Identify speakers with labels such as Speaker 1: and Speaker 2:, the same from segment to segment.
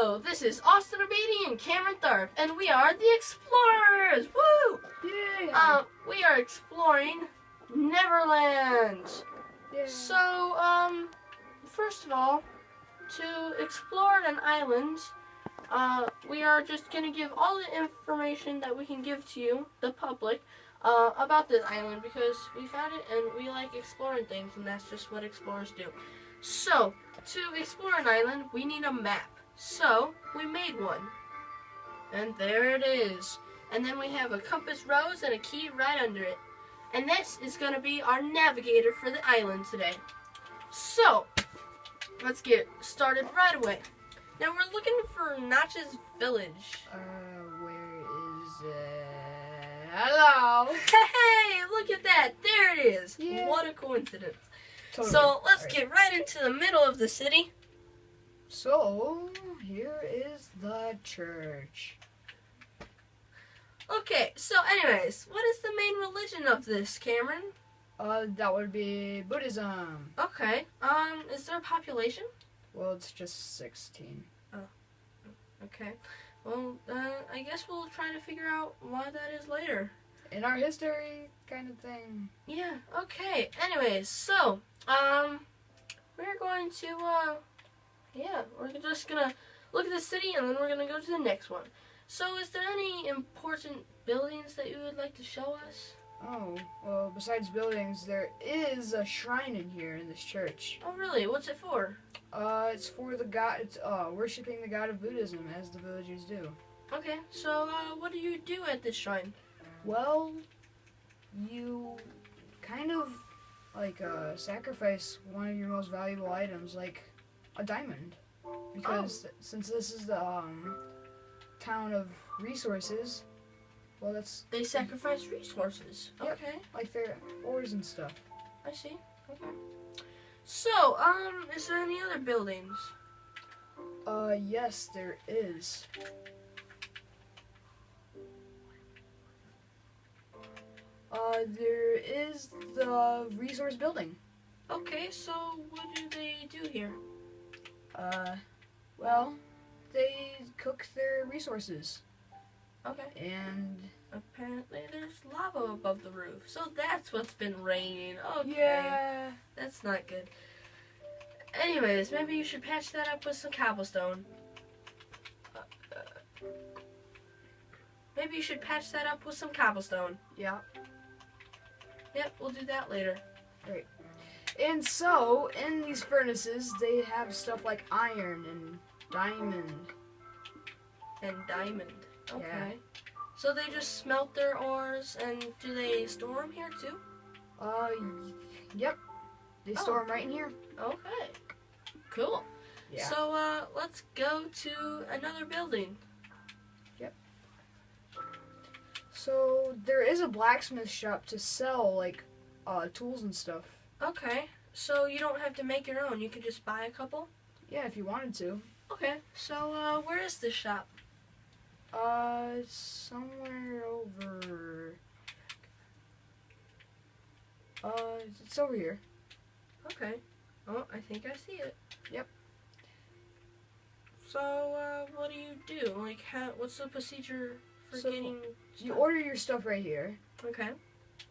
Speaker 1: Hello, this is Austin Obedi and Cameron Third, and we are the Explorers! Woo!
Speaker 2: Yeah.
Speaker 1: We are exploring NeverLand.
Speaker 2: Yeah.
Speaker 1: So, first of all, to explore an island, we are just gonna give all the information that we can give to you, the public, about this island because we found it and we like exploring things, and that's just what explorers do. So, to explore an island, we need a map. So, we made one. And there it is. And then we have a compass rose and a key right under it. And this is going to be our navigator for the island today. So, let's get started right away. Now, we're looking for Notch's village.
Speaker 2: Where is it? Hello.
Speaker 1: Hey, look at that. There it is.
Speaker 2: Yeah.
Speaker 1: What a coincidence.
Speaker 2: Totally.
Speaker 1: So, let's get right into the middle of the city.
Speaker 2: So, here is the church.
Speaker 1: Okay, so anyways, what is the main religion of this, Cameron?
Speaker 2: That would be Buddhism.
Speaker 1: Okay, is there a population?
Speaker 2: Well, it's just 16.
Speaker 1: Okay, well, I guess we'll try to figure out why that is later.
Speaker 2: In our history kind of thing.
Speaker 1: Yeah, okay, anyways, so, we're going to, we're just gonna look at the city and then we're gonna go to the next one. So, is there any important buildings that you would like to show us?
Speaker 2: Oh, well, besides buildings, there is a shrine in here in this church.
Speaker 1: Oh, really? What's it for?
Speaker 2: It's for the god, it's, worshiping the god of Buddhism, as the villagers do.
Speaker 1: Okay, so, what do you do at this shrine?
Speaker 2: Well, you kind of, like, sacrifice one of your most valuable items, like a diamond. Because since this is the, town of resources, well, that's...
Speaker 1: They sacrifice resources.
Speaker 2: Yep.
Speaker 1: Okay.
Speaker 2: like their ores and stuff.
Speaker 1: I see. Okay. So, is there any other buildings?
Speaker 2: Yes, there is. There is the resource building.
Speaker 1: Okay, so what do they do here?
Speaker 2: Well, they cook their resources.
Speaker 1: Okay.
Speaker 2: And...
Speaker 1: Apparently there's lava above the roof. So that's what's been raining. Okay.
Speaker 2: yeah.
Speaker 1: That's not good. Anyways, maybe you should patch that up with some cobblestone. Maybe you should patch that up with some cobblestone.
Speaker 2: Yeah.
Speaker 1: Yep, we'll do that later.
Speaker 2: Right. And so, in these furnaces, they have stuff like iron and diamond.
Speaker 1: And diamond. Okay.
Speaker 2: Yeah.
Speaker 1: So they just smelt their ores, and do they store them here too?
Speaker 2: Yep. They store them right in here.
Speaker 1: Okay. Cool.
Speaker 2: Yeah.
Speaker 1: So, let's go to another building.
Speaker 2: So, there is a blacksmith shop to sell, like, tools and stuff.
Speaker 1: Okay. So you don't have to make your own. You could just buy a couple?
Speaker 2: Yeah, if you wanted to.
Speaker 1: Okay. So, where is this shop?
Speaker 2: Somewhere over... it's over here.
Speaker 1: Okay. Oh, I think I see it.
Speaker 2: Yep.
Speaker 1: So, what do you do? Like, what's the procedure for
Speaker 2: So,
Speaker 1: getting
Speaker 2: You
Speaker 1: stuff?
Speaker 2: order your stuff right here,
Speaker 1: Okay.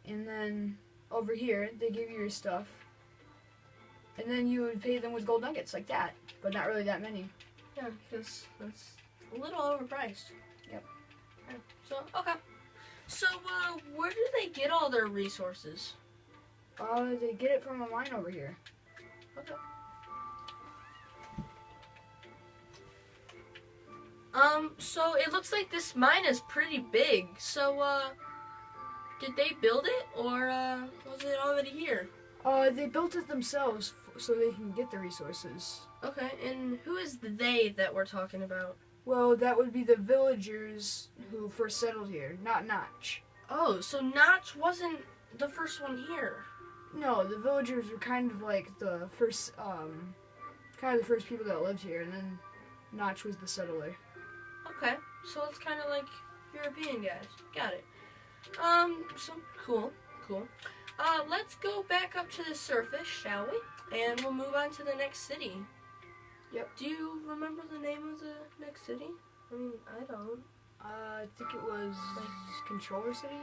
Speaker 2: and then over here, they give you your stuff. And then you would pay them with gold nuggets, like that. But not really that many.
Speaker 1: Yeah, because that's a little overpriced.
Speaker 2: Yep.
Speaker 1: Okay. Okay. So, where do they get all their resources?
Speaker 2: They get it from a mine over here.
Speaker 1: Okay. So it looks like this mine is pretty big. So, did they build it, or, was it already here?
Speaker 2: They built it themselves so they can get the resources.
Speaker 1: Okay, and who is the they that we're talking about?
Speaker 2: Well, that would be the villagers who first settled here, not Notch.
Speaker 1: Oh, so Notch wasn't the first one here.
Speaker 2: No, the villagers were kind of like the first, people that lived here, and then Notch was the settler.
Speaker 1: Okay, so it's kind of like European guys. Got it. So cool. Let's go back up to the surface, shall we? And we'll move on to the next city.
Speaker 2: Yep.
Speaker 1: Do you remember the name of the next city? I mean, I don't.
Speaker 2: I think it was Controller City.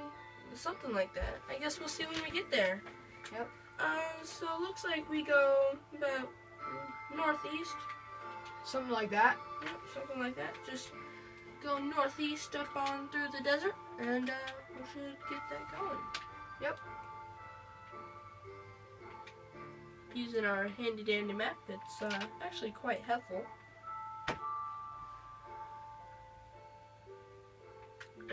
Speaker 1: Something like that. I guess we'll see when we get there.
Speaker 2: Yep.
Speaker 1: So it looks like we go about northeast.
Speaker 2: Something like that.
Speaker 1: Yep, something like that. Just go northeast up on through the desert, and we should get that going.
Speaker 2: Yep.
Speaker 1: Using our handy dandy map, it's actually quite helpful.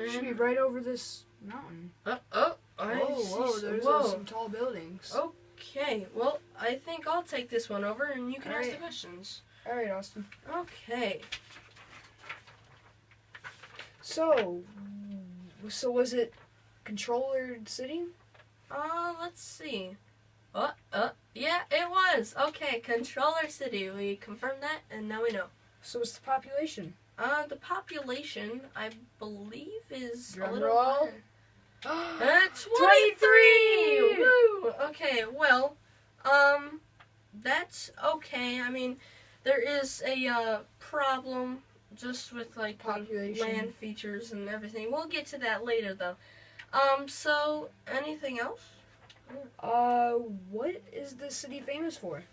Speaker 2: Should be right over this mountain.
Speaker 1: Whoa,
Speaker 2: There's some tall buildings.
Speaker 1: Okay, well, I think I'll take this one over, and you can ask the
Speaker 2: Alright.
Speaker 1: questions.
Speaker 2: All right, Austin.
Speaker 1: Okay.
Speaker 2: So was it Controller City?
Speaker 1: Let's see. Yeah, it was. Okay, Controller City. We confirmed that, and now we know.
Speaker 2: So what's the population?
Speaker 1: The population, I believe, is a
Speaker 2: Drum
Speaker 1: little
Speaker 2: roll.
Speaker 1: higher. 23! Woo! Okay, well, that's okay. I mean, there is a problem just with like
Speaker 2: Population.
Speaker 1: land features and everything. We'll get to that later, though. So anything else?
Speaker 2: What is the city famous for?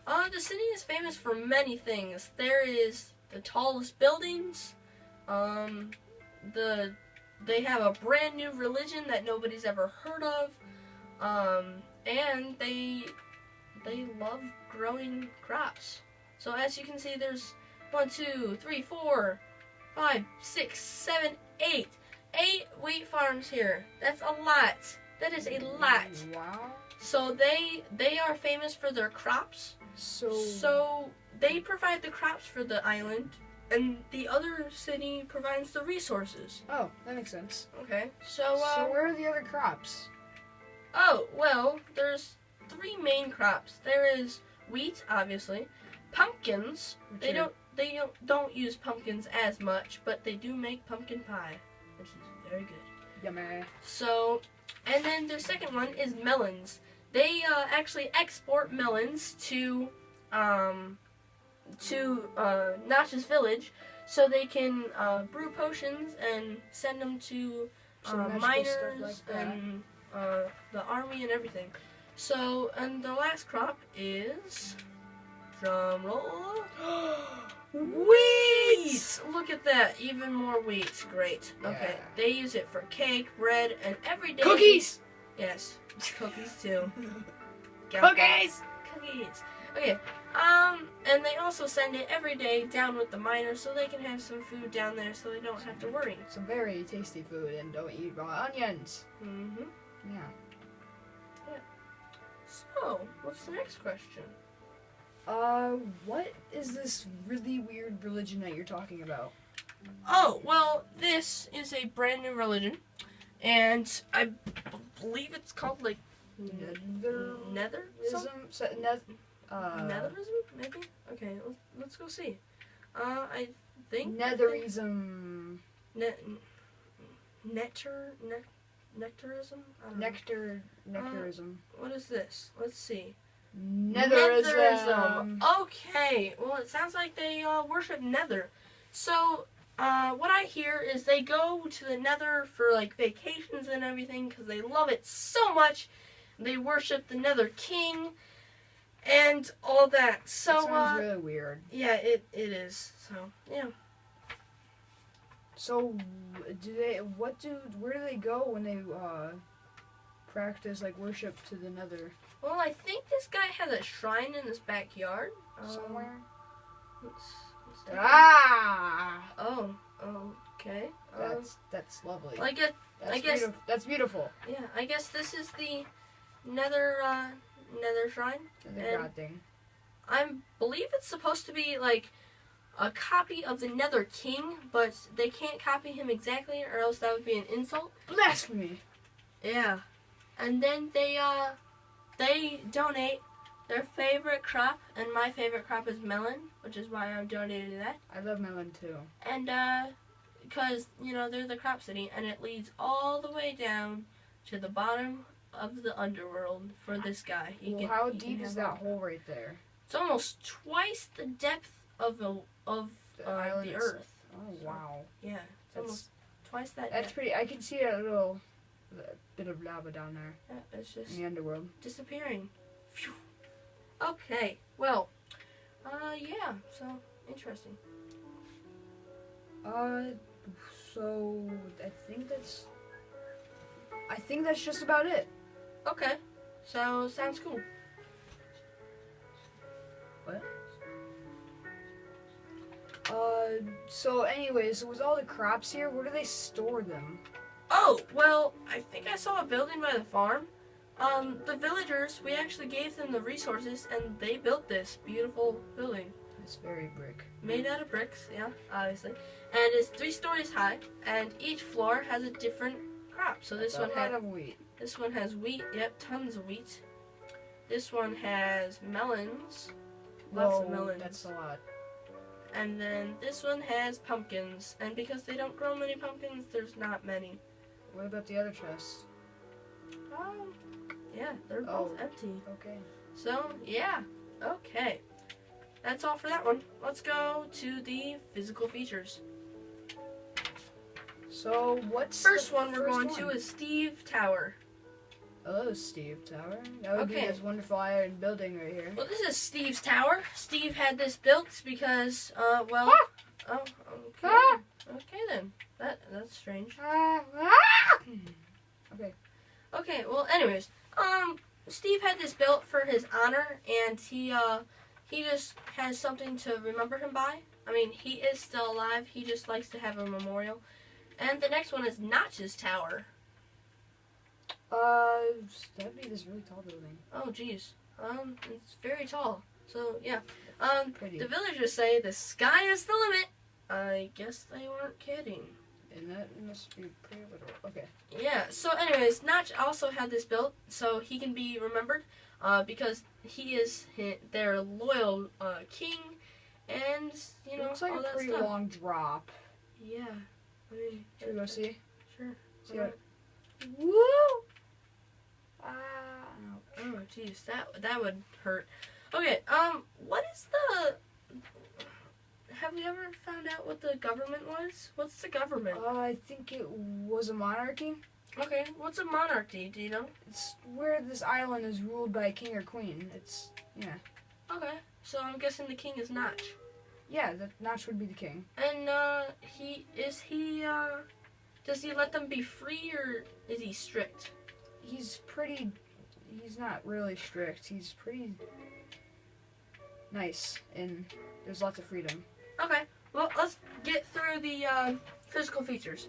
Speaker 1: The city is famous for many things. There is the tallest buildings. They have a brand new religion that nobody's ever heard of. And they love growing crops. So as you can see, there's 1, 2, 3, 4, 5, 6, 7, 8. 8 wheat farms here. That's a lot. That is a lot.
Speaker 2: Wow.
Speaker 1: So they are famous for their crops. So they provide the crops for the island, and the other city provides the resources.
Speaker 2: Oh, that makes sense.
Speaker 1: Okay. So
Speaker 2: where are the other crops?
Speaker 1: oh, well, there's 3 main crops. There is wheat, obviously, pumpkins. They don't use pumpkins as much, but they do make pumpkin pie, which is very good.
Speaker 2: Yummy.
Speaker 1: So, and then the second one is melons. They actually export melons to Notch's village, so they can brew potions and send them to
Speaker 2: Some magical
Speaker 1: miners
Speaker 2: stuff like that.
Speaker 1: and the army and everything. So, and the last crop is, drum roll, wheat! Look at that, even more wheat. Great. Okay,
Speaker 2: Yeah.
Speaker 1: they use it for cake, bread, and every day.
Speaker 2: Cookies!
Speaker 1: Yes, cookies too.
Speaker 2: Cookies!
Speaker 1: Cookies. Okay. And they also send it every day down with the miners so they can have some food down there so they don't have to worry.
Speaker 2: Some very tasty food, and don't eat raw onions.
Speaker 1: Mm-hmm.
Speaker 2: Yeah.
Speaker 1: So, what's the next question?
Speaker 2: What is this really weird religion that you're talking about?
Speaker 1: Oh, well, this is a brand new religion, and I believe it's called, like, Nether? Netherism, maybe? Okay, let's go see. I think...
Speaker 2: Netherism.
Speaker 1: Nectarism? I don't know.
Speaker 2: Nectarism.
Speaker 1: What is this? Let's see.
Speaker 2: Netherism.
Speaker 1: Okay, well, it sounds like they worship Nether. So, what I hear is they go to the Nether for, like, vacations and everything because they love it so much. They worship the Nether King and all that. So,
Speaker 2: That sounds really weird.
Speaker 1: yeah, it is. So, yeah.
Speaker 2: So, where do they go when they practice like worship to the Nether?
Speaker 1: Well, I think this guy has a shrine in his backyard.
Speaker 2: Somewhere?
Speaker 1: Let's take a
Speaker 2: Ah!
Speaker 1: Oh, okay.
Speaker 2: That's lovely.
Speaker 1: I guess
Speaker 2: That's beautiful.
Speaker 1: yeah, I guess this is the Nether shrine.
Speaker 2: The
Speaker 1: And
Speaker 2: god thing.
Speaker 1: I believe it's supposed to be like a copy of the Nether King, but they can't copy him exactly, or else that would be an insult.
Speaker 2: Blasphemy!
Speaker 1: Yeah, and then they donate their favorite crop, and my favorite crop is melon, which is why I'm donating that.
Speaker 2: I love melon too.
Speaker 1: And because they're the crop city, and it leads all the way down to the bottom of the underworld for this guy.
Speaker 2: How deep is that hole right there?
Speaker 1: It's almost twice the depth of the
Speaker 2: island
Speaker 1: Earth.
Speaker 2: Oh wow.
Speaker 1: Yeah, it's almost twice that.
Speaker 2: That's
Speaker 1: depth.
Speaker 2: pretty. I can see a little bit of lava down there
Speaker 1: Yeah, it's just
Speaker 2: in the underworld.
Speaker 1: disappearing. Phew. Okay, well, yeah, so interesting.
Speaker 2: So I think that's just about it.
Speaker 1: Okay, so sounds cool.
Speaker 2: What? So anyways, with all the crops here, where do they store them?
Speaker 1: Oh, well, I think I saw a building by the farm. The villagers, we actually gave them the resources, and they built this beautiful building.
Speaker 2: It's very brick.
Speaker 1: Made out of bricks, yeah, obviously. And it's 3 stories high, and each floor has a different crop. So this
Speaker 2: That's
Speaker 1: one
Speaker 2: a lot of wheat.
Speaker 1: This one has wheat, yep, tons of wheat. This one has melons, lots of melons.
Speaker 2: That's a lot.
Speaker 1: And then this one has pumpkins, and because they don't grow many pumpkins, there's not many.
Speaker 2: What about the other chest?
Speaker 1: Yeah, they're both empty.
Speaker 2: Okay.
Speaker 1: So, yeah, okay. That's all for that one. Let's go to the physical features.
Speaker 2: So, what's
Speaker 1: First
Speaker 2: the
Speaker 1: one we're
Speaker 2: first
Speaker 1: going
Speaker 2: one?
Speaker 1: to is Steve Tower.
Speaker 2: Hello, Steve Tower. That would be
Speaker 1: Okay.
Speaker 2: this wonderful iron building right here.
Speaker 1: Well, this is Steve's tower. Steve had this built because, well... Oh, okay.
Speaker 2: Ah!
Speaker 1: Okay, then. That's strange.
Speaker 2: Okay.
Speaker 1: Okay, well, anyways, Steve had this built for his honor, and he just has something to remember him by. I mean, he is still alive. He just likes to have a memorial. And the next one is Notch's Tower.
Speaker 2: That'd be this really tall building.
Speaker 1: Oh, geez. It's very tall. So, yeah.
Speaker 2: Pretty.
Speaker 1: The villagers say the sky is the limit. I guess they weren't kidding.
Speaker 2: And that must be pretty literal. Okay.
Speaker 1: Yeah, so anyways, Notch also had this built so he can be remembered because he is their loyal king and, you know,
Speaker 2: It looks like
Speaker 1: all
Speaker 2: a
Speaker 1: that
Speaker 2: pretty
Speaker 1: stuff.
Speaker 2: long drop.
Speaker 1: Yeah. I mean,
Speaker 2: Should we go see?
Speaker 1: Sure.
Speaker 2: See
Speaker 1: Alright.
Speaker 2: Woo! Ah, no.
Speaker 1: Oh, jeez, that would hurt. Okay, what is the... Have we ever found out what the government was? What's the government?
Speaker 2: I think it was a monarchy.
Speaker 1: Okay, what's a monarchy? Do you know?
Speaker 2: It's where this island is ruled by a king or queen. It's, yeah.
Speaker 1: Okay, so I'm guessing the king is Notch.
Speaker 2: Yeah, that Notch would be the king.
Speaker 1: And, does he let them be free, or is he strict?
Speaker 2: He's not really strict. He's pretty nice, and there's lots of freedom.
Speaker 1: Okay, well, let's get through the, physical features.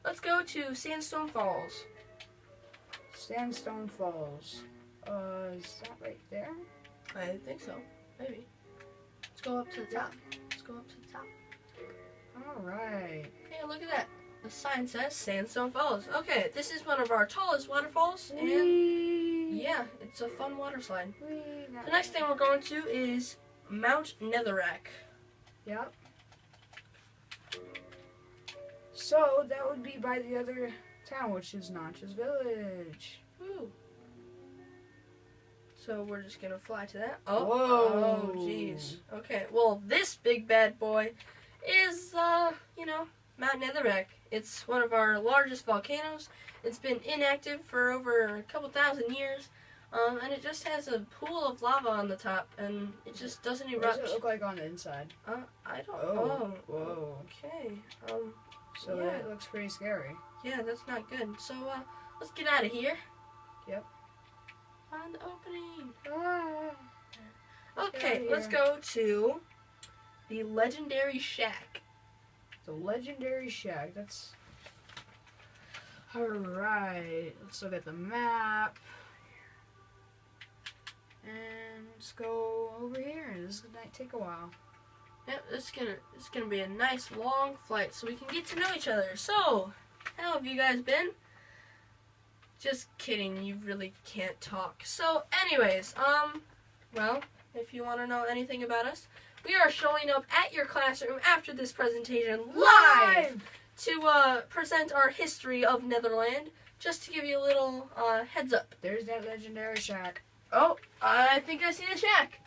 Speaker 1: Let's go to Sandstone Falls.
Speaker 2: Sandstone Falls. Is that right there?
Speaker 1: I think so. Maybe. Let's go up to the top. Let's go up to the top.
Speaker 2: Alright.
Speaker 1: Hey, look at that. The sign says Sandstone Falls. Okay, this is one of our tallest waterfalls, and yeah, it's a fun water slide. The next thing we're going to is Mount Netherrack.
Speaker 2: Yep. So that would be by the other town, which is Notch's village.
Speaker 1: Woo. So we're just gonna fly to that. Oh,
Speaker 2: Whoa.
Speaker 1: oh, jeez. Okay, well, this big bad boy is, you know, Mount Netherrack. It's one of our largest volcanoes. It's been inactive for over a couple thousand years. And it just has a pool of lava on the top, and it just doesn't
Speaker 2: What
Speaker 1: erupt.
Speaker 2: does it look like on the inside?
Speaker 1: I don't.
Speaker 2: Oh. Whoa.
Speaker 1: Okay.
Speaker 2: So
Speaker 1: yeah.
Speaker 2: that looks pretty scary.
Speaker 1: Yeah, that's not good. So, let's get out of here.
Speaker 2: Yep.
Speaker 1: Find the opening.
Speaker 2: Ah.
Speaker 1: Okay,
Speaker 2: Yeah,
Speaker 1: let's go to the Legendary Shack.
Speaker 2: The Legendary Shack. That's... Alright. Let's look at the map. And let's go over here. This might take a while.
Speaker 1: Yep, it's gonna be a nice long flight, so we can get to know each other. So, how have you guys been? Just kidding, you really can't talk. So, anyways, well, if you want to know anything about us, we are showing up at your classroom after this presentation live to present our history of NeverLand. Just to give you a little heads up.
Speaker 2: There's that Legendary Shack.
Speaker 1: Oh, I think I see the shack.